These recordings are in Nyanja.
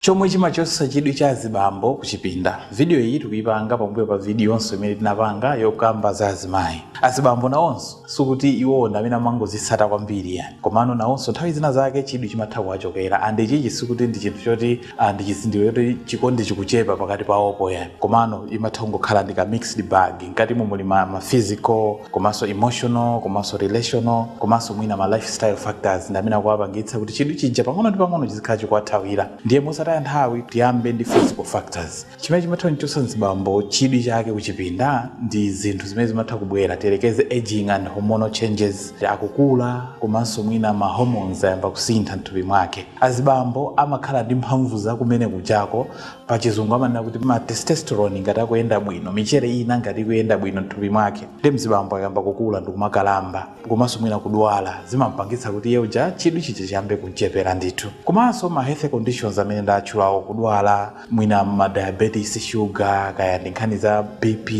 Chomwe chimachotsa chidwi cha azibambo kuchipinda. Video iyi tikuyipanga pambuyo pa video yonse imene tinapanga yokamba za azimayi. Azibambo nawonso sukuti iwona amene amangozitsata kwambiri yani. Komano nawonso nthawi zina zake chidwi chimatha kuwachokera. Ande chichi sikuti ndi chinthu choti ndi chizindikiro choti chikondi chikuchepa pakati pawopo yani. Komano imatha kungokhala ndi ka mixed bag. Ngati muli ma physical, komanso emotional, komanso relational, komanso mwina ma lifestyle factors ndi amene akuwapangitsa kuti chidwi chija pang'ono ndi pang'ono chizikhala chikuwathawira. Ndiye musataya nthawi tiyambe ndi physical factors. Chimene chimatha kuchotsa mzibambo chidwi chake kuchipinda ndi zinthu zimene zimatha kubwera tiyerekeze aging and hormonal changes. Akukula komanso mwina ma hormones ayamba kusintha mthupi mwake. Azibambo amakhala ndi mphamvu zakumene kuchako pa chizungu amanena kuti ma testosterone ngati akuyenda bwino, michere ina ngati ikuyenda bwino mthupi mwake. Ndi mzibambo ayamba kukula ndi kumakalamba komanso mwina kudwala zimampangitsa kuti iye uja chidwi chicha chiyambe kuchepera ndithu. Komanso ma health conditions amene ndatchulawo kudwala mwina ma diabetes, sugar, kaya ndi nkhani za BP,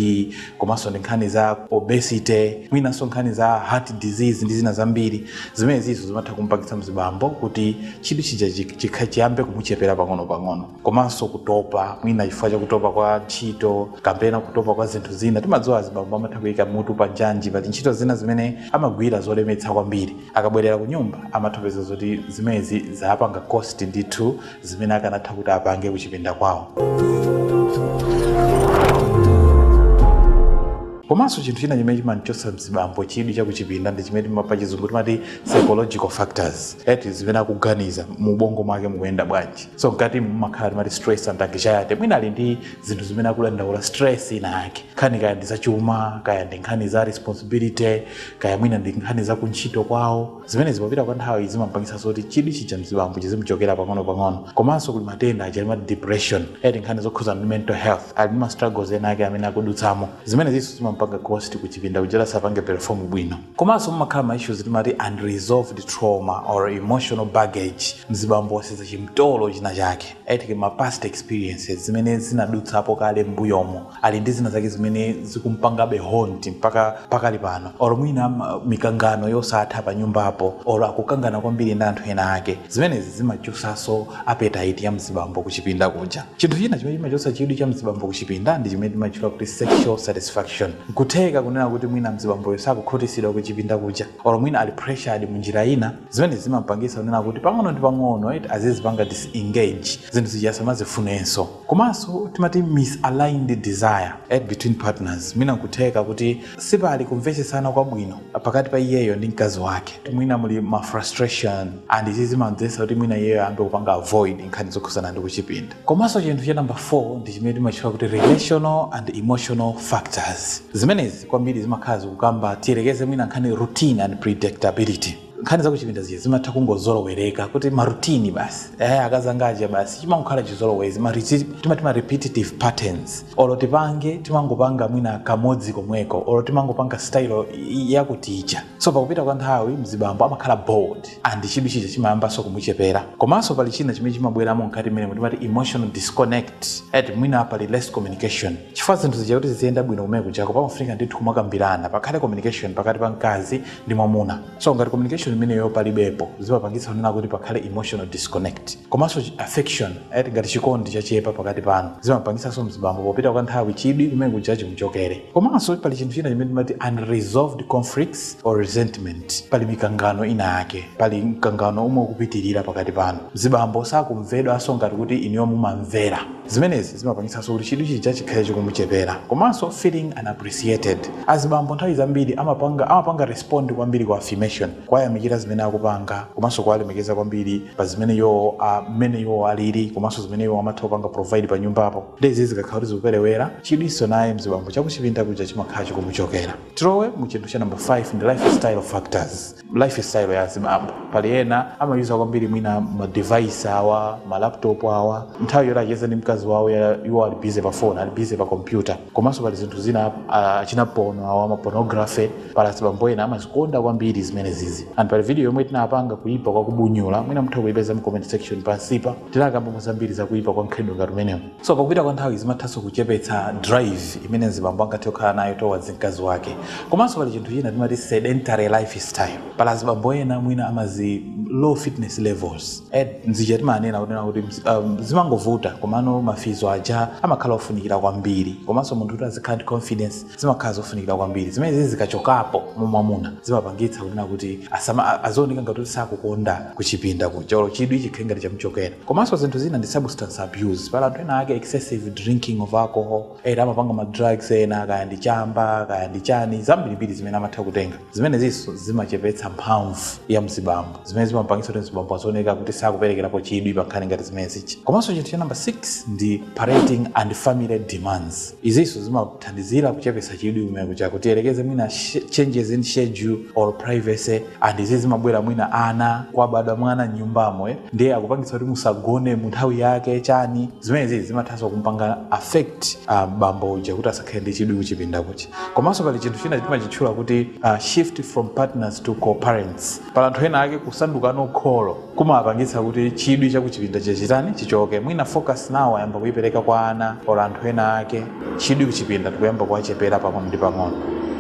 komanso ndi nkhani za obesity, mwinanso nkhani za heart disease ndi zina zambiri. Zimene zizo zimatha kumpangitsa mzibambo kuti chidwi chicha chiyambe kumuchepera pang'ono-pang'ono. Komanso kutopa, mwina chifukwa chakutopa kwa ntchito kapena kutopa kwa zinthu zina. Timadziwa azibambo amatha kuyika mutu pa njanji pati ntchito zina zimene amagwira zolemetsa kwambiri. Akabwerera ku nyumba amathopeza zoti zimezi zapanga cost ndithu zimene akanatha kuti apange kuchipinda kwawo. Komanso chinthu china chimene chimachotsa mzibambo chidwi cha kuchipinda ndi chimene pa chizungu timati psychological factors. Zimene akuganiza mu ubongo mwake mukuyenda bwanji. So ngati mumakhala timati stress and anxiety, mwina ali ndi zinthu zimene akulandaula stress ina yake. Nkhani kaya ndi za chuma, kaya ndi nkhani za responsibility, kaya mwina ndi nkhani za kuntchito kwawo. Zimene zimapita kwa nthawi zimampangitsa zoti chidwi chicha mzibambo chizimuchokera pang'ono-pang'ono. Komanso kuli matenda achali depression, nkhani zokhuza ndi mental health, ali ma struggles ena ake amene akudutsamo. Zimene ziso panga cost kuchipinda ujala sapange perform bwino. Komanso mumakhala ma issues timati unresolved trauma or emotional baggage. Mzibambo wasiza chimtolo china chake. Ma past experiences zimene zinadutsapo kale mbuyomo. Ali ndi zina zake zimene zikumpangabe haunt mpaka lipano. Or mwina mikangano yosatha pa nyumbapo or akukangana kwambiri ndi anthu ena ake. Zimene zimachotsanso appetite ya mzibambo kuchipinda kuja. Chinthu china chimene chimachotsa chidwi cha mzibambo kuchipinda ndi chimene timachula kuti sexual satisfaction. Kutheka kunena kuti mwina mzibambo sakukhutitsidwa kuchipinda kuja or mwina ali pressured munjira ina. Zimene zimampangitsa kunena kuti pang'ono ndi pang'ono azizipanga disengage zinthu zichasamazifunenso. Komanso timati misaligned desire between partners. Mwina kutheka kuti sipali kumvetsetsana kwabwino pakati pa iyeyo ndi mkazi wake. Mwina muli ma frustration and zimamvetsa kuti mwina iyeyo ambe kupanga avoid nkhani zokhuzana ndi kuchipinda. Komanso chinthu cha number 4 ndi chimene timachula kuti relational and emotional factors. Zimenezi kwambiri zimakhala zikukamba tiyerekeze mwina nkhani routine and predictability. Nkhani za kuchipinda ziye zimatha kungozolowereka kuti ma routine basi akazangaje basi chimangokhala chizolowezi timati ma repetitive patterns. Olo tipange timangopanga mwina kamodzi komweko olo timangopanga style yakuticha. So pakupita kwa nthawi mzibambo amakhala bored and chidwi chicha chimayambanso kumuchepera. Komanso pali china chimene chimabweramo mkati mmene timati emotional disconnect. Mwina pali less communication. Chifukwa zinthu zija kuti ziziyenda bwino kumene kuchako pamafunika ndithu kumakambirana pakhale communication pakati pa mkazi ndi mwamuna. So ngati communication imene yo palibepo zimapangitsa kunena kuti pakhale emotional disconnect. Komanso affection ngati chikondi chachepa pakati pano zimapangitsanso mzibambo popita kwa nthawi chidwi kumene kuja chimuchokere. Komanso pali chinthu china chimene timati unresolved conflicts or resentment. Pali mikangano ina yake, pali mkangano umwe ukupitirira pakati pano. Mzibambo sakumvedwanso ngati kuti iniyo mumamvera. Zimenezi zimapangitsanso kuti chidwi chicha chikhale chikumuchepera. Komanso feeling unappreciated. Azibambo nthawi zambiri amapanga respond kwambiri kwa affirmation. Kwayamikira zimene akupanga, komanso kwalemekeza kwambiri pa zimene yo alili, komanso zimene yo amatha kupanga provide pa nyumbapo. Ndezi zikakhala zikuperewera chidwiso naye mzibambo chakuchipinda kuja chimakhala chikumuchokera. Tilowe mu chinthu cha number 5 ndi lifestyle factors. Lifestyle ya azibambo pali ena amayuza kwambiri mwina ma device awa, ma laptop awa, nthawi yoti acheze ndi mkazi wawo iwo ali busy pa phone, ali busy pa computer. Komanso pali zinthu zina achina pono awa ma pornography, pali azibambo ena amazikonda kwambiri zimene zizi. And pali video yomwe tinapanga kuipa kwa kubunyula, mwina mutha kuipeza mu comment section pansipa. Tinakamba zambiri za kuipa kwa nkhondo ngati umenewo. So pakupita kwa nthawi zimathanso kuchepetsa drive imene mzibambo angathe kukhala nayo towards mkazi wake. Komanso pali chinthu china timati sedentary lifestyle. Pala azibambo ena mwina low fitness levels nzija timanena kuti zimangovuta komano mafizo aja amakhala ofunikira kwambiri komanso munthu kuti azikhala confidence zimakhala zofunikira kwambiri zimene zikachokapo mu mwamuna zimapangitsa kuti azioneka ngati sakukonda kuchipinda kucholo chidwi chikhala ngati chamuchokera komanso zinthu zina ndi substance abuse pala anthu ena ake excessive drinking of alcohol amapanga ma drugs ena kaya ndi chamba kaya ndi chani zambirimbiri zimene amatha kutenga zimene ziso zimachepetsa mphamvu ya mzibambo zimene zimapangitsa kuti mzibambo azioneka kuti sakuperekerapo chidwi pankhani ngati zimene zichi komanso chinthu cha number 6 ndi parenting and family demands iziso zimathandizira kuchepetsa chidwi kumene chakuti elekeze mwina changes in schedule or privacy and izi zimabwera mwina ana kwabadwa mwana nyumbamo ndiye akupangitsa kuti musagone mu nthawi yake chani zimene zizi zimathanso kumpanga affect bambo uja kuti asakhale ndi chidwi kuchipinda kuti komanso pali chinthu china timachitchula kuti shift from partners to co-parents pala anthu ena ake kusanduka kholo kumapangitsa kuti chidwi chakuchipinda chachitani chichoke mwina focus nawo ayamba kuyipereka kwa ana or anthu ena ake chidwi kuchipinda tikuyamba kuwachepera pang'ono ndi pang'ono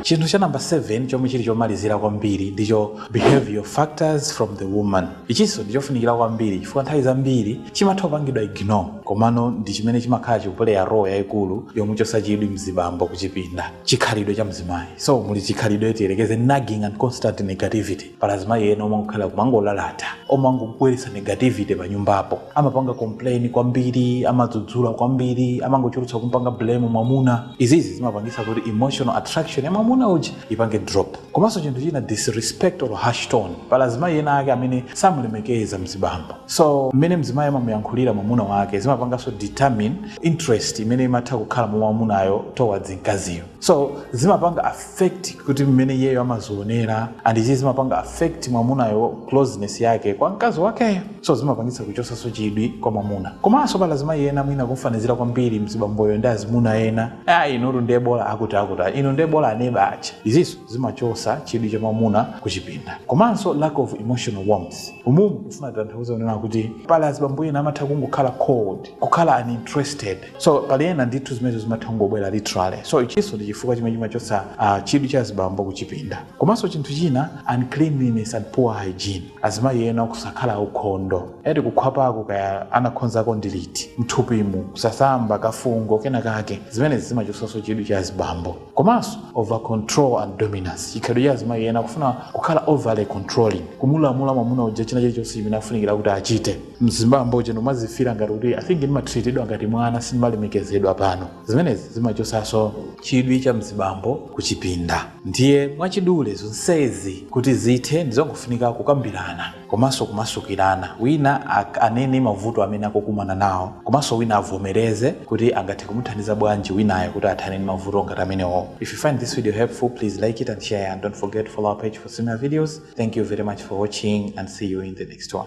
chinthu cha number 7 chomwe chili chomalizira kwambiri ndicho behavioral factors from the woman ichinso ndichofunikira kwambiri chifukwa nthawi zambiri chimatha kupangidwa ignore komano ndi chimene chimakhala chikuplaya role yayikulu yomwe chosachidwi mzibambo kuchipinda chikhalidwe cha mzimayi so muli chikhalidwe tiyelekeze nagging and constant negativity pala azimayi ena omangokhala kumangolalata omangokubweretsa negativity pa nyumbapo amapanga complain kwambiri amadzudzula kwambiri amangochulutsa kumpanga blame mwamuna izizi zimapangitsa kuti emotional attraction ya mwamuna uja ipange drop komanso chinthu china disrespect or harsh tone pala azimayi ena ake amene samulemekeza mzibambo so mmene mzimayi amamuyankhulira mwamuna wake zimapanganso determine interest imene imatha kukhala mwa mwamunayo towards mkaziyo so zimapanga affect kuti mmene iyeyo amazionera and izi zimapanga affect mwamunayo closeness yake kwa mkazi wake so zimapangitsa kuchotsanso chidwi kwa mwamuna komanso pala azimayi ena mwina kufanizira kwambiri mzibamboyo ndi azimuna ena inutu ndiye bola akuti inu ndiye bola aneba acha iziso zimachotsa chidwi cha mwamuna kuchipinda komanso lack of emotional warmth umumu kufuna tanthauza unena kuti pala azibambo ena amatha kungokhala cold kukhala uninterested so pali ena ndithu zimene zimatha kungobwera literally so ichinso ndi chifukwa chimene chimachotsa chidwi cha azibambo kuchipinda komanso chinthu china uncleanliness and poor hygiene azimayi ena kusakhala ukhondo kukhwapako kaya anakhonzako ndiliti mthupimu kusasamba kafungo kena kake zimene zimachotsanso chidwi cha azibambo komanso over control and dominance chikhalidwe cha azimayi ena kufuna kukhala overly controlling kumulamula mwamuna uja china chilichonse chimene afunikira kuti achite mzibambo uja nomazifira ngati kuti I think ndimatreatedwa ngati mwana sindimalemekezedwa pano zimenezi zimachotsanso chidwi cha mzibambo kuchipinda ndiye mwachidule zonsezi kuti zithe ndizongofunika kukambirana komanso kumasukirana wina anene mavuto amene akukumana nawo komanso wina avomereze kuti angathe kumuthandiza bwanji winayo kuti athane ndi mavuto ngati amenewo. If you find this video helpful, please like it and share, and don't forget to follow our page for similar videos. Thank you very much for watching and see you in the next one.